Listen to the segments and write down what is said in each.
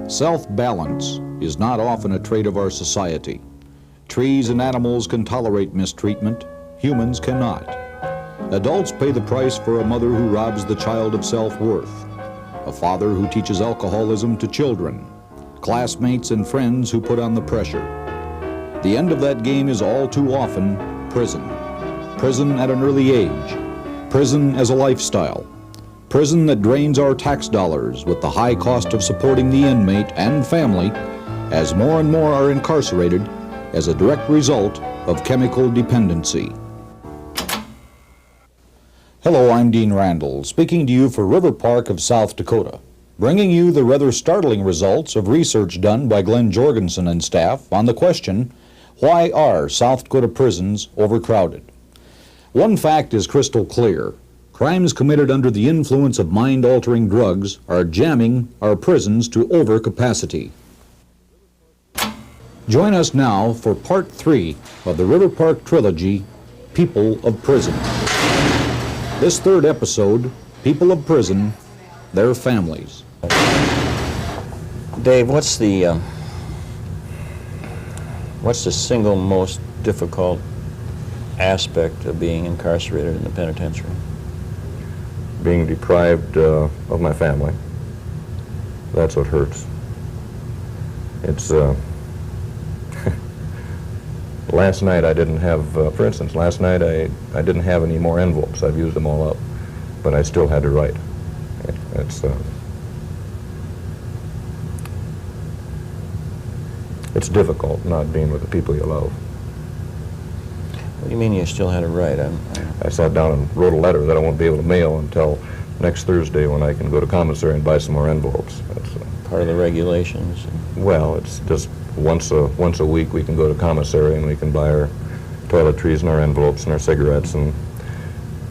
Self-balance is not often a trait of our society. Trees and animals can tolerate mistreatment, humans cannot. Adults pay the price for a mother who robs the child of self-worth, a father who teaches alcoholism to children, classmates and friends who put on the pressure. The end of that game is all too often prison. Prison at an early age, prison as a lifestyle, prison that drains our tax dollars with the high cost of supporting the inmate and family as more and more are incarcerated as a direct result of chemical dependency. Hello, I'm Dean Randall, speaking to you for River Park of South Dakota, bringing you the rather startling results of research done by Glenn Jorgensen and staff on the question, why are South Dakota prisons overcrowded? One fact is crystal clear. Crimes committed under the influence of mind-altering drugs are jamming our prisons to overcapacity. Join us now for Part 3 of the River Park trilogy, People of Prison. This third episode, People of Prison, Their Families. Dave, what's the single most difficult aspect of being incarcerated in the penitentiary? Being deprived of my family. That's what hurts. It's, last night I didn't have, for instance, last night I didn't have any more envelopes. I've used them all up, but I still had to write. It's difficult not being with the people you love. What do you mean you still had to write? I sat down and wrote a letter that I won't be able to mail until next Thursday when I can go to commissary and buy some more envelopes. That's part of the regulations. Well, it's just once a week we can go to commissary and we can buy our toiletries and our envelopes and our cigarettes and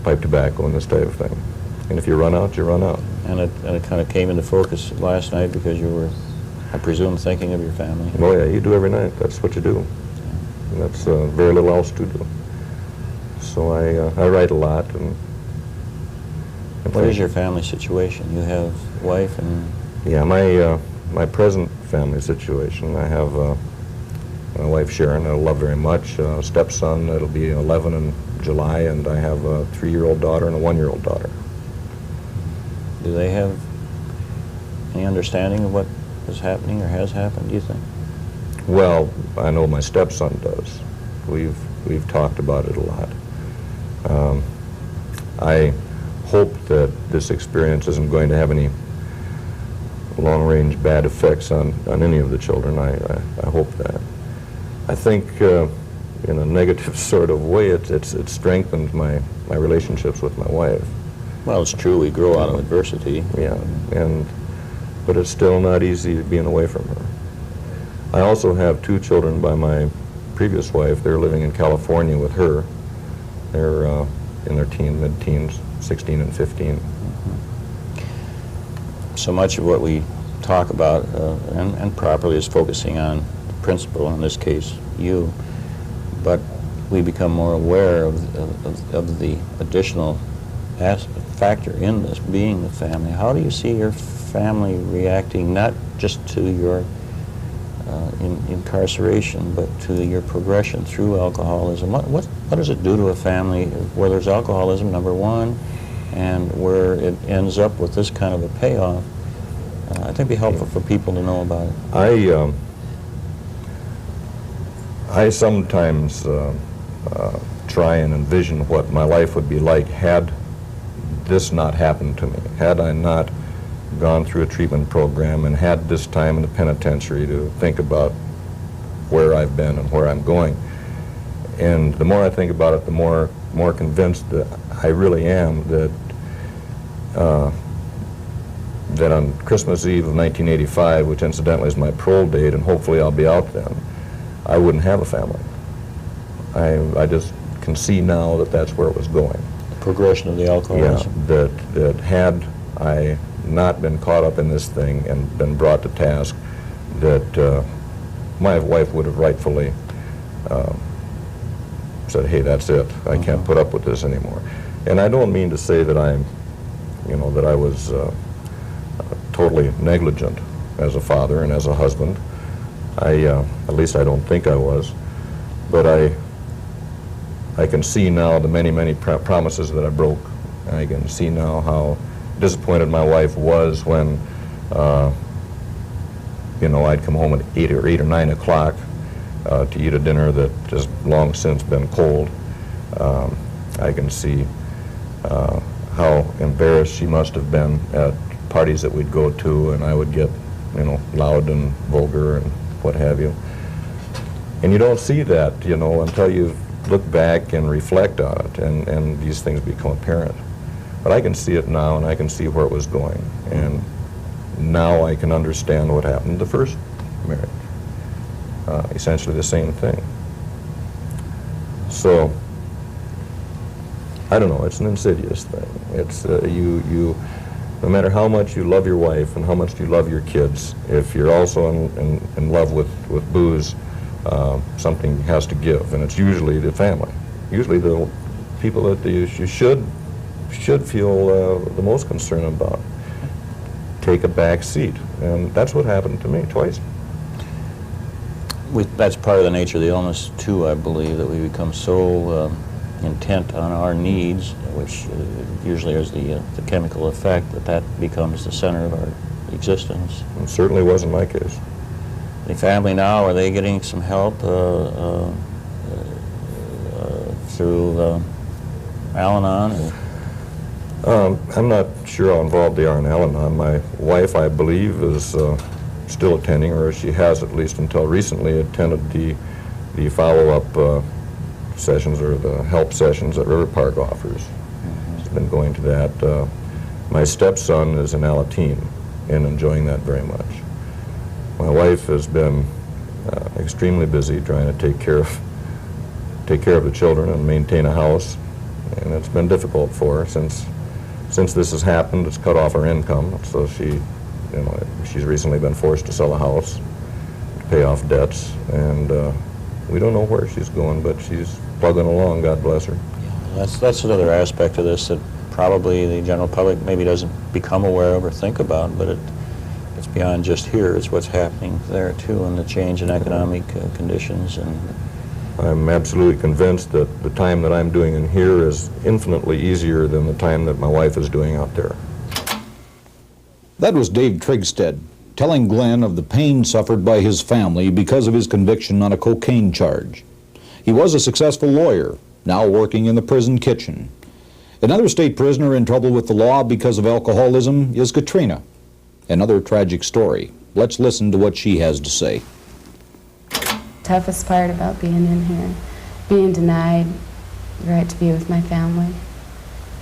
pipe tobacco and this type of thing. And if you run out, you run out. And it kind of came into focus last night because you were, I presume, thinking of your family. Oh yeah, you do every night. That's what you do. And that's very little else to do. So I write a lot. And what is your family situation? You have wife and... Yeah, my present family situation, I have my wife Sharon, I love very much, a stepson that'll be 11 in July, and I have a 3-year-old daughter and a 1-year-old daughter. Do they have any understanding of what is happening or has happened, do you think? Well, I know my stepson does. We've talked about it a lot. I hope that this experience isn't going to have any long-range bad effects on any of the children. I hope that. I think in a negative sort of way it's strengthened my relationships with my wife. Well, it's true, we grow out of adversity. Yeah, but it's still not easy being away from her. I also have 2 children by my previous wife. They're living in California with her. They're in their mid-teens, 16 and 15. So much of what we talk about, and properly, is focusing on the principal, in this case, you. But we become more aware of the additional factor in this, being the family. How do you see your family reacting, not just to your incarceration, but to your progression through alcoholism? What does it do to a family where there's alcoholism, number one, and where it ends up with this kind of a payoff? I think it'd be helpful for people to know about it. I sometimes try and envision what my life would be like had this not happened to me, had I not gone through a treatment program and had this time in the penitentiary to think about where I've been and where I'm going. And the more I think about it, the more convinced that I really am that that on Christmas Eve of 1985, which incidentally is my parole date, and hopefully I'll be out then, I wouldn't have a family. I just can see now that that's where it was going. The progression of the alcoholism. Yeah, that had I not been caught up in this thing and been brought to task, that my wife would have rightfully said, hey, that's it. I can't put up with this anymore. And I don't mean to say that I'm, that I was totally negligent as a father and as a husband. At least I don't think I was, but I can see now the many promises that I broke. I can see now how disappointed my wife was when, I'd come home at 8 or 9 o'clock to eat a dinner that has long since been cold. I can see how embarrassed she must have been at parties that we'd go to, and I would get, loud and vulgar and what have you. And you don't see that, until you look back and reflect on it, and these things become apparent. But I can see it now, and I can see where it was going. And now I can understand what happened the first marriage. Essentially the same thing. So, I don't know, it's an insidious thing. It's, no matter how much you love your wife and how much you love your kids, if you're also in love with booze, something has to give, and it's usually the family. Usually the people that you should feel the most concern about take a back seat, and that's what happened to me twice. That's part of the nature of the illness, too, I believe, that we become so intent on our needs, which usually is the chemical effect, that becomes the center of our existence. It certainly wasn't my case. The family now, are they getting some help through Al-Anon? I'm not sure how involved they are in Al-Anon. My wife, I believe, is still attending, or she has at least until recently attended the follow-up sessions or the help sessions that River Park offers. Mm-hmm. She's been going to that. My stepson is in Alateen and enjoying that very much. My wife has been extremely busy trying to take care of the children and maintain a house, and it's been difficult for her since this has happened. It's cut off her income, so she's recently been forced to sell a house to pay off debts, and we don't know where she's going, but she's plugging along, God bless her. Yeah, that's another aspect of this that probably the general public maybe doesn't become aware of or think about, but it's beyond just here. It's what's happening there, too, and the change in economic conditions. And I'm absolutely convinced that the time that I'm doing in here is infinitely easier than the time that my wife is doing out there. That was Dave Trigstead telling Glenn of the pain suffered by his family because of his conviction on a cocaine charge. He was a successful lawyer, now working in the prison kitchen. Another state prisoner in trouble with the law because of alcoholism is Katrina. Another tragic story. Let's listen to what she has to say. Toughest part about being in here, being denied the right to be with my family.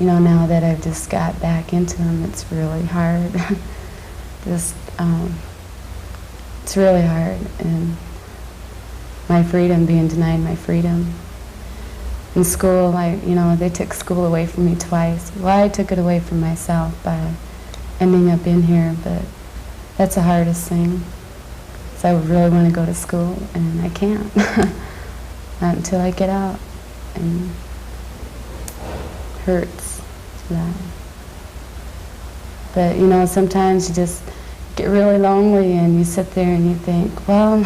Now that I've just got back into them, it's really hard. It's really hard, and my freedom, being denied my freedom. In school, they took school away from me twice. Well, I took it away from myself by ending up in here, but that's the hardest thing. So I would really want to go to school, and I can't. Not until I get out, and it hurts to that. But, sometimes you just get really lonely, and you sit there and you think, well,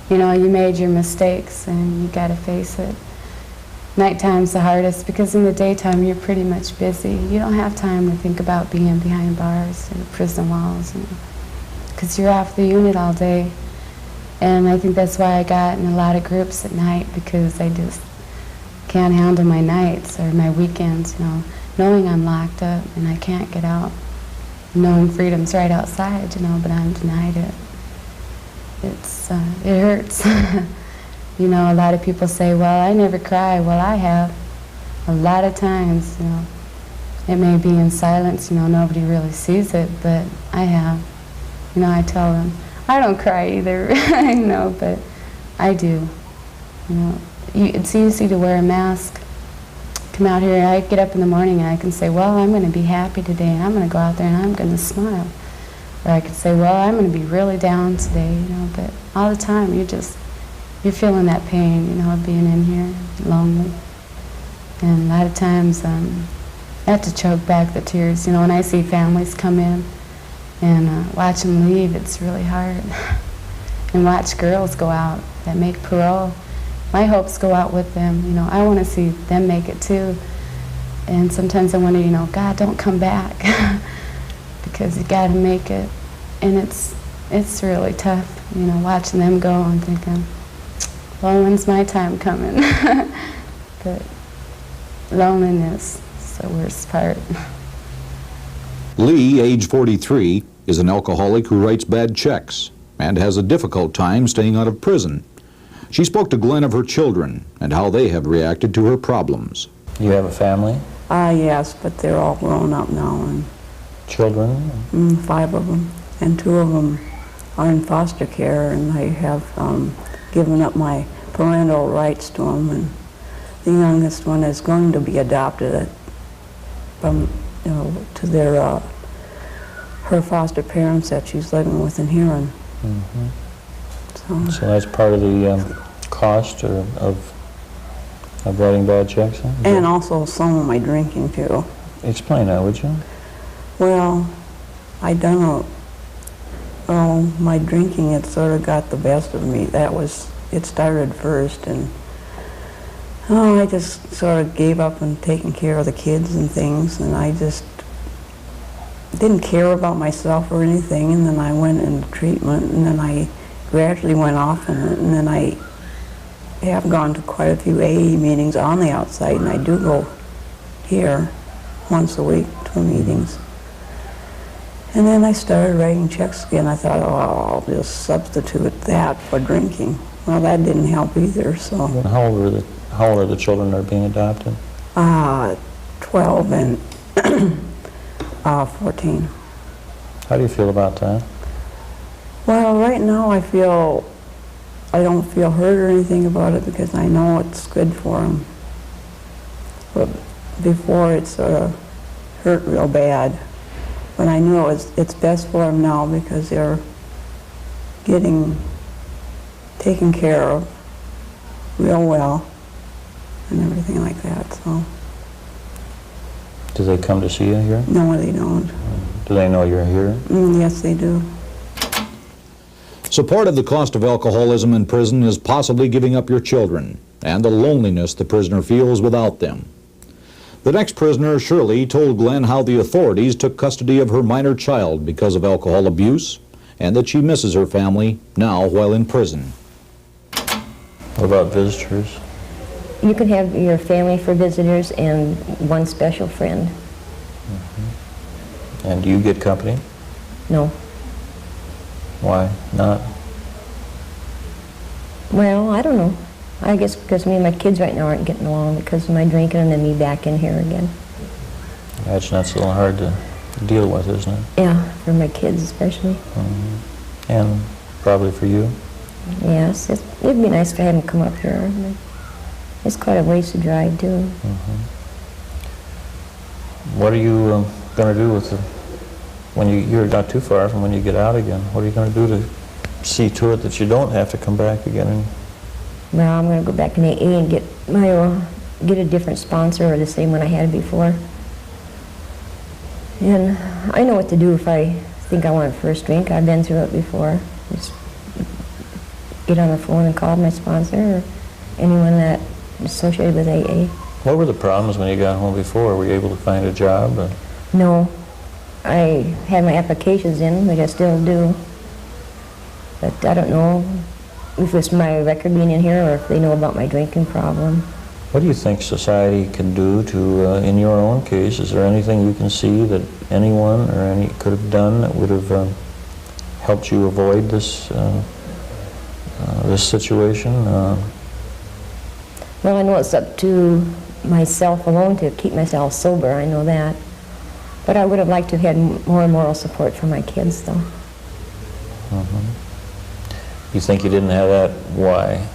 you made your mistakes, and you got to face it. Nighttime's the hardest, because in the daytime you're pretty much busy. You don't have time to think about being behind bars or prison walls, because you're off the unit all day. And I think that's why I got in a lot of groups at night, because I just can't handle my nights or my weekends, knowing I'm locked up and I can't get out, knowing freedom's right outside, but I'm denied it. It hurts. A lot of people say, well, I never cry. Well, I have. A lot of times, it may be in silence, nobody really sees it, but I have. I tell them, I don't cry either, but I do. It's easy to wear a mask. Come out here, I get up in the morning and I can say, well, I'm going to be happy today, and I'm going to go out there and I'm going to smile. Or I could say, well, I'm going to be really down today, but all the time you're feeling that pain, of being in here, lonely. And a lot of times I have to choke back the tears, when I see families come in And watch them leave, it's really hard. And watch girls go out that make parole. My hopes go out with them. You know, I want to see them make it too. And sometimes I wonder, you know, God, don't come back because you got to make it. And it's really tough, you know, watching them go and thinking, well, when's my time coming? But loneliness is the worst part. Lee, age 43, is an alcoholic who writes bad checks and has a difficult time staying out of prison. She spoke to Glenn of her children and how they have reacted to her problems. You have a family? Yes, but they're all grown up now, and Children? 5 of them, and 2 of them are in foster care, and I have given up my parental rights to them, and the youngest one is going to be adopted from, you know, to their her foster parents that she's living with in Huron. So that's part of the cost of writing bad checks? Huh? And also some of my drinking too. Explain that, would you? Well, I don't know. Oh, my drinking, it sort of got the best of me. It started first, and I just sort of gave up on taking care of the kids and things, and I just didn't care about myself or anything, and then I went into treatment, and then I gradually went off in it, and then I have gone to quite a few AA meetings on the outside, and I do go here once a week to meetings. And then I started writing checks again. I thought, oh, I'll just substitute that for drinking. Well, that didn't help either, so. How old are the children that are being adopted? 12 and 14. How do you feel about that? Well, right now I don't feel hurt or anything about it because I know it's good for them. But before it sort of hurt real bad. But I knew it's best for them now because they're getting taken care of real well and everything like that, so. Do they come to see you here? No, they don't. Do they know you're here? Yes, they do. So part of the cost of alcoholism in prison is possibly giving up your children and the loneliness the prisoner feels without them. The next prisoner, Shirley, told Glenn how the authorities took custody of her minor child because of alcohol abuse and that she misses her family now while in prison. What about visitors? You can have your family for visitors and one special friend. And do you get company? No. Why not? Well, I don't know. I guess because me and my kids right now aren't getting along because of my drinking and then me back in here again. Imagine that's a little hard to deal with, isn't it? Yeah, for my kids especially. And probably for you? Yes, it'd be nice to have them come up here. It's quite a ways to drive too. What are you going to do with when you're not too far from when you get out again? What are you going to do to see to it that you don't have to come back again? Well, I'm going to go back in AA and get a different sponsor or the same one I had before. And I know what to do if I think I want a first drink. I've been through it before. Just get on the phone and call my sponsor or anyone that is associated with AA. What were the problems when you got home before? Were you able to find a job? No. I had my applications in, which I still do. But I don't know if it's my record being in here or if they know about my drinking problem. What do you think society can do to, in your own case, is there anything you can see that anyone or any could have done that would have helped you avoid this this situation? Well, I know it's up to myself alone to keep myself sober, I know that. But I would have liked to have had more moral support for my kids, though. You think you didn't have that? Why?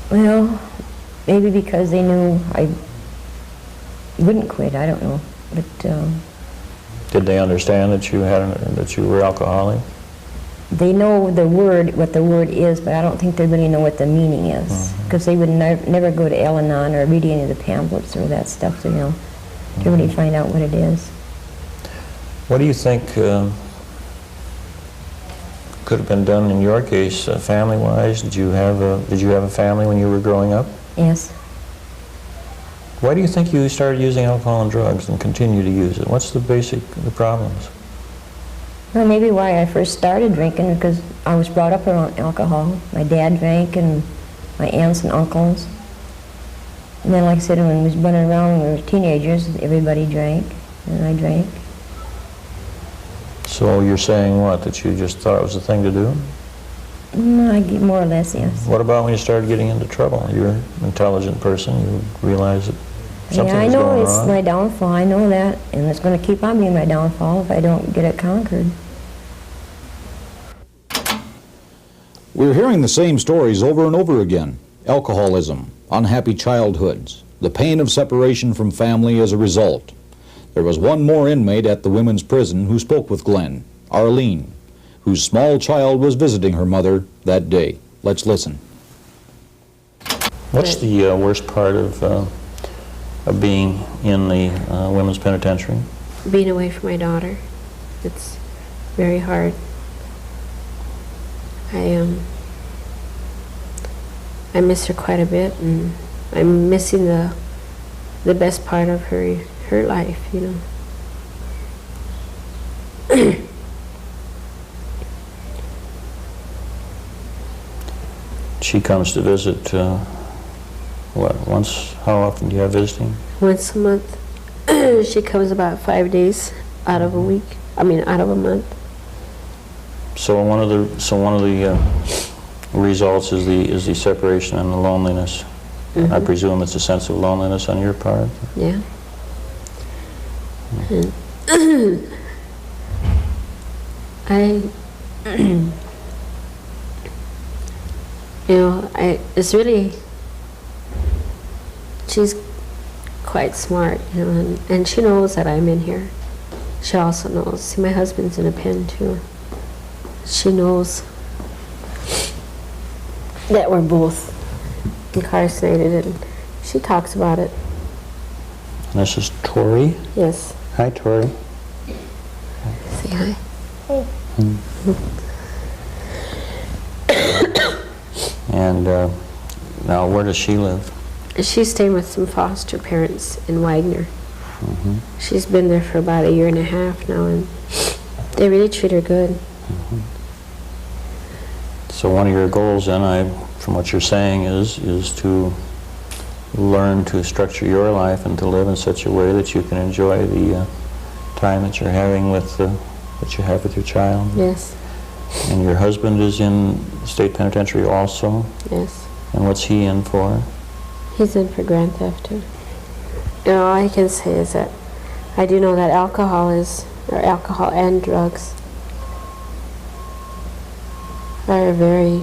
Well, maybe because they knew I wouldn't quit, I don't know. But Did they understand that you were alcoholic? they know the word, what the word is, but I don't think they really know what the meaning is. Because they would never go to Al-Anon or read any of the pamphlets or that stuff, to really find out what it is. What do you think could have been done in your case, family-wise? Did you have a family when you were growing up? Yes. Why do you think you started using alcohol and drugs and continue to use it? What's the problems? Well, maybe why I first started drinking, because I was brought up around alcohol. My dad drank, and my aunts and uncles. And then, like I said, when we was running around when we were teenagers, everybody drank, and I drank. So you're saying what, that you just thought it was the thing to do? More or less, yes. What about when you started getting into trouble? You're an intelligent person, you realize that something Yeah, I was know going it's on. my downfall, I know that, and it's going to keep on being my downfall if I don't get it conquered. We're hearing the same stories over and over again. Alcoholism, unhappy childhoods, the pain of separation from family as a result. There was one more inmate at the women's prison who spoke with Glenn, Arlene, whose small child was visiting her mother that day. Let's listen. What's the worst part of being in the women's penitentiary? Being away from my daughter. It's very hard. I miss her quite a bit, and I'm missing the best part of her life, you know. She comes to visit, how often do you have visiting? Once a month. She comes about 5 days out of a week. Out of a month. So one of the results is the separation and the loneliness. Mm-hmm. I presume it's a sense of loneliness on your part? Yeah. It's really, she's quite smart, you know, and she knows that I'm in here. She also knows. See, my husband's in a pen too. She knows that we're both incarcerated, and she talks about it. This is Tori. Yes. Hi, Tori. Say hi. And now, where does she live? She's staying with some foster parents in Wagner. Mm-hmm. She's been there for about 1.5 years now, and they really treat her good. Mm-hmm. So one of your goals, then, from what you're saying, is to learn to structure your life and to live in such a way that you can enjoy the time that you're having that you have with your child. Yes. And your husband is in state penitentiary also. Yes. And what's he in for? He's in for grand theft too. You know, all I can say is that I do know that alcohol and drugs are they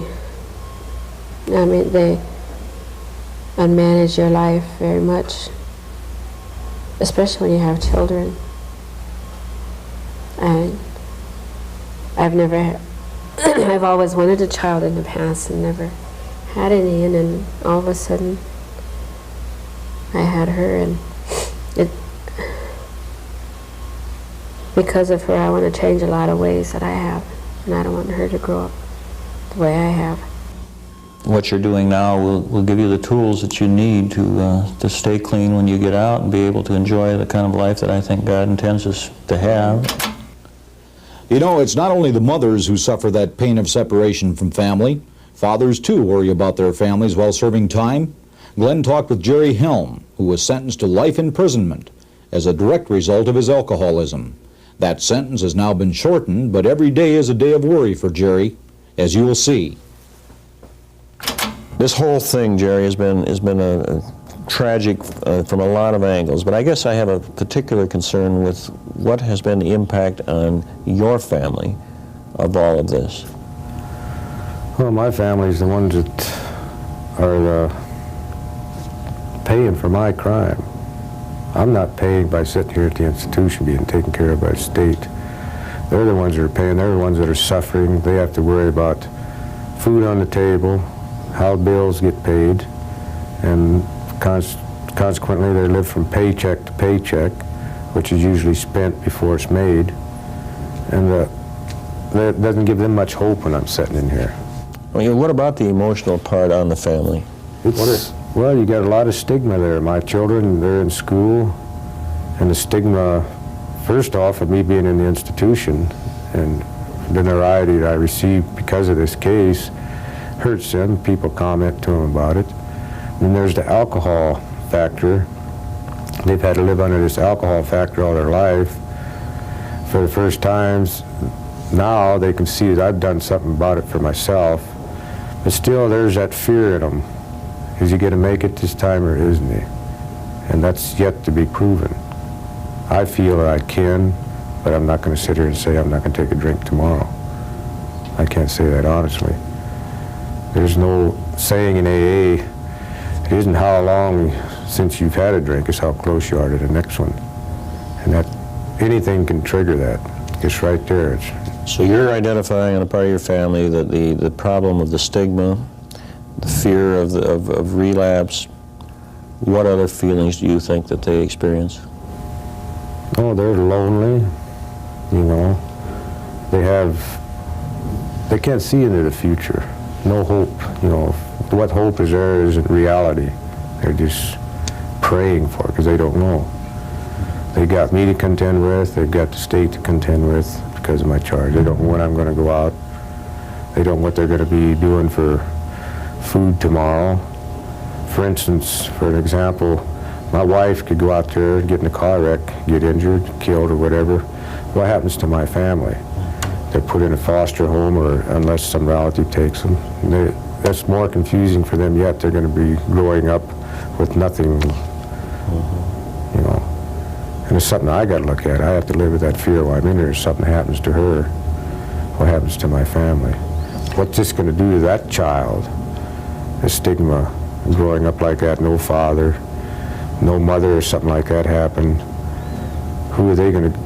unmanage your life very much, especially when you have children. I've always wanted a child in the past and never had any, and then all of a sudden I had her, and because of her I want to change a lot of ways that I have, and I don't want her to grow up the way I have. What you're doing now will give you the tools that you need to stay clean when you get out and be able to enjoy the kind of life that I think God intends us to have. You know, it's not only the mothers who suffer that pain of separation from family. Fathers, too, worry about their families while serving time. Glenn talked with Jerry Helm, who was sentenced to life imprisonment as a direct result of his alcoholism. That sentence has now been shortened, but every day is a day of worry for Jerry, as you will see. This whole thing, Jerry, has been a tragic from a lot of angles, but I guess I have a particular concern with what has been the impact on your family of all of this. Well, my family's the ones that are paying for my crime. I'm not paying by sitting here at the institution being taken care of by the state. They're the ones that are paying. They're the ones that are suffering. They have to worry about food on the table, how bills get paid, and consequently they live from paycheck to paycheck, which is usually spent before it's made. And that doesn't give them much hope when I'm sitting in here. I mean, what about the emotional part on the family? Well, you got a lot of stigma there. My children, they're in school, and the stigma, first off, of me being in the institution and the notoriety that I received because of this case hurts them. People comment to them about it. And there's the alcohol factor. They've had to live under this alcohol factor all their life. For the first times, now they can see that I've done something about it for myself. But still, there's that fear in them. Is he going to make it this time or isn't he? And that's yet to be proven. I feel that I can, but I'm not going to sit here and say I'm not going to take a drink tomorrow. I can't say that honestly. There's no saying in AA, it isn't how long since you've had a drink, it's how close you are to the next one. And that anything can trigger that. It's right there. So you're identifying on the part of your family that the problem of the stigma, the fear of relapse. What other feelings do you think that they experience? Oh, they're lonely, you know. They can't see into the future. No hope, you know. What hope is there isn't reality. They're just praying for it because they don't know. They got me to contend with, they've got the state to contend with because of my charge. They don't know when I'm going to go out. They don't know what they're going to be doing for food tomorrow. For instance, for an example, my wife could go out there, get in a car wreck, get injured, killed or whatever. What happens to my family? They're put in a foster home or unless some relative takes them. That's more confusing for them yet. They're going to be growing up with nothing, you know. And it's something I got to look at. I have to live with that fear while I'm in there. If something happens to her, what happens to my family? What's this going to do to that child? The stigma, growing up like that, no father, no mother or something like that happened. Who are they going to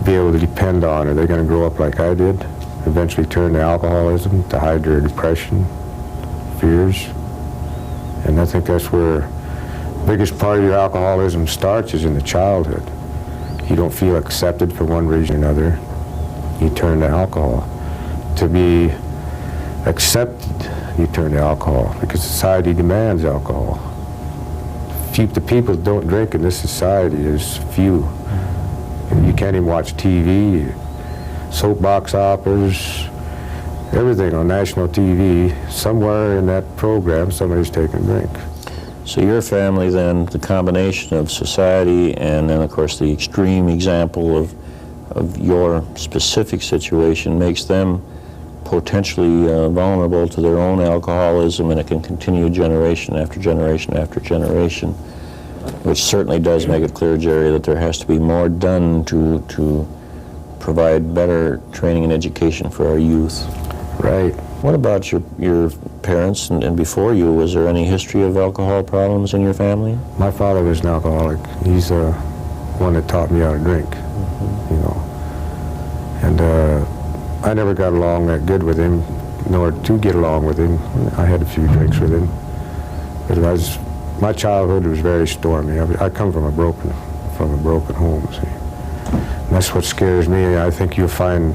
be able to depend on? Are they going to grow up like I did? Eventually turn to alcoholism to hide their depression, fears? And I think that's where the biggest part of your alcoholism starts is in the childhood. You don't feel accepted for one reason or another. You turn to alcohol. To be accepted, you turn to alcohol because society demands alcohol. The people that don't drink in this society is few. You can't even watch TV, soapbox operas, everything on national TV. Somewhere in that program, somebody's taking a drink. So your family then, the combination of society and then of course the extreme example of your specific situation makes them potentially vulnerable to their own alcoholism, and it can continue generation after generation after generation, which certainly does make it clear, Jerry, that there has to be more done to provide better training and education for our youth. Right. What about your parents and before you? Was there any history of alcohol problems in your family? My father was an alcoholic. He's the one that taught me how to drink, you know. And I never got along that good with him, nor to get along with him. I had a few drinks with him. But my childhood was very stormy. I come from a broken home, see. And that's what scares me. I think you'll find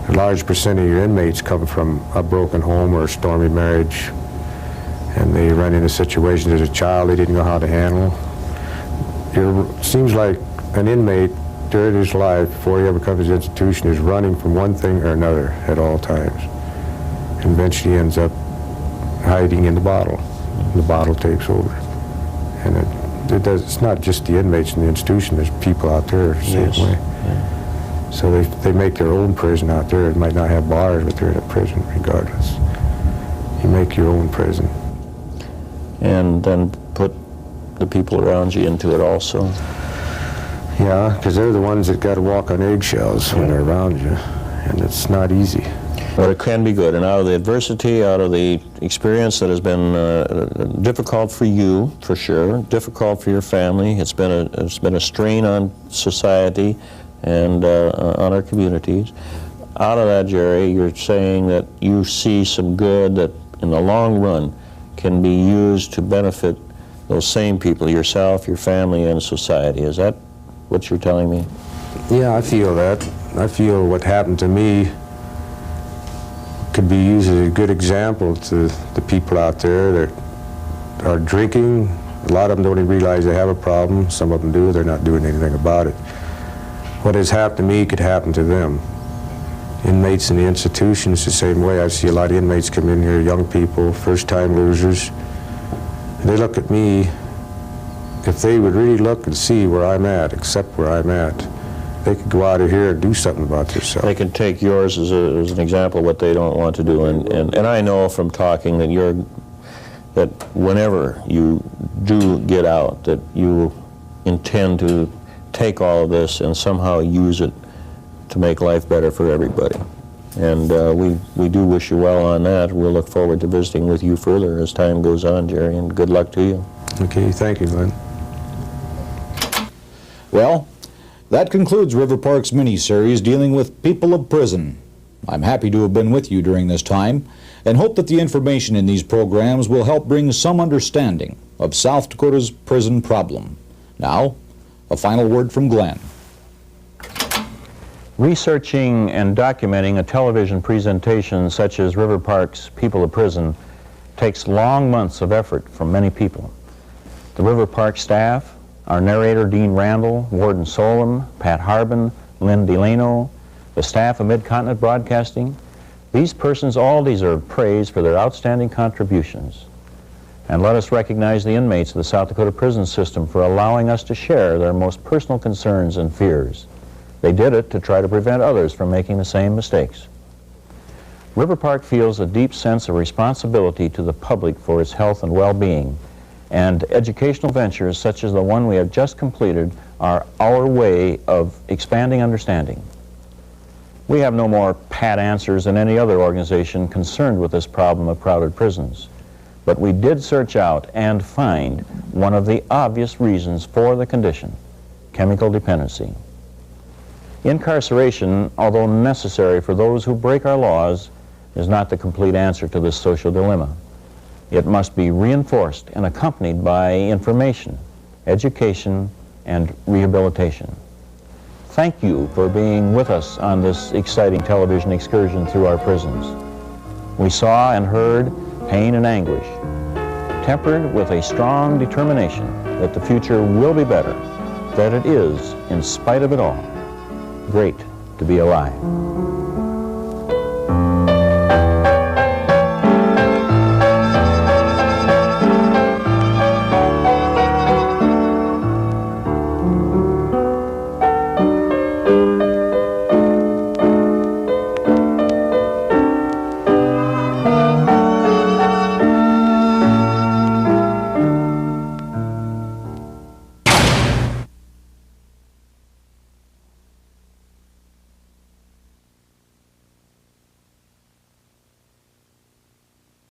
a large percent of your inmates come from a broken home or a stormy marriage, and they run into situations as a child they didn't know how to handle. It seems like an inmate during his life, before he ever comes to his institution, is running from one thing or another at all times. And eventually ends up hiding in the bottle. The bottle takes over. And it's not just the inmates in the institution, there's people out there the same way. Yeah. So they make their own prison out there. It might not have bars, but they're in a prison regardless. You make your own prison. And then put the people around you into it also. Yeah, because they're the ones that got to walk on eggshells when they're around you, and it's not easy. But it can be good, and out of the adversity, out of the experience that has been difficult for you, for sure, difficult for your family, it's been a strain on society and on our communities. Out of that, Jerry, you're saying that you see some good that in the long run can be used to benefit those same people, yourself, your family, and society. Is that what you're telling me? Yeah, I feel that. I feel what happened to me could be used as a good example to the people out there that are drinking. A lot of them don't even realize they have a problem. Some of them do. They're not doing anything about it. What has happened to me could happen to them. Inmates in the institution is the same way. I see a lot of inmates come in here, young people, first-time losers. They look at me. If they would really look and see where I'm at, accept where I'm at, they could go out of here and do something about themselves. They can take yours as an example of what they don't want to do, and I know from talking that whenever you do get out, that you intend to take all of this and somehow use it to make life better for everybody. And we do wish you well on that. We'll look forward to visiting with you further as time goes on, Jerry, and good luck to you. Okay, thank you, Glenn. Well, that concludes River Park's mini-series dealing with people of prison. I'm happy to have been with you during this time and hope that the information in these programs will help bring some understanding of South Dakota's prison problem. Now, a final word from Glenn. Researching and documenting a television presentation such as River Park's People of Prison takes long months of effort from many people. The River Park staff, our narrator Dean Randall, Warden Solem, Pat Harbin, Lynn Delano, the staff of Mid-Continent Broadcasting, these persons all deserve praise for their outstanding contributions. And let us recognize the inmates of the South Dakota prison system for allowing us to share their most personal concerns and fears. They did it to try to prevent others from making the same mistakes. River Park feels a deep sense of responsibility to the public for its health and well-being, and educational ventures such as the one we have just completed are our way of expanding understanding. We have no more pat answers than any other organization concerned with this problem of crowded prisons, but we did search out and find one of the obvious reasons for the condition: chemical dependency. Incarceration, although necessary for those who break our laws, is not the complete answer to this social dilemma. It must be reinforced and accompanied by information, education, and rehabilitation. Thank you for being with us on this exciting television excursion through our prisons. We saw and heard pain and anguish, tempered with a strong determination that the future will be better, that it is, in spite of it all, great to be alive.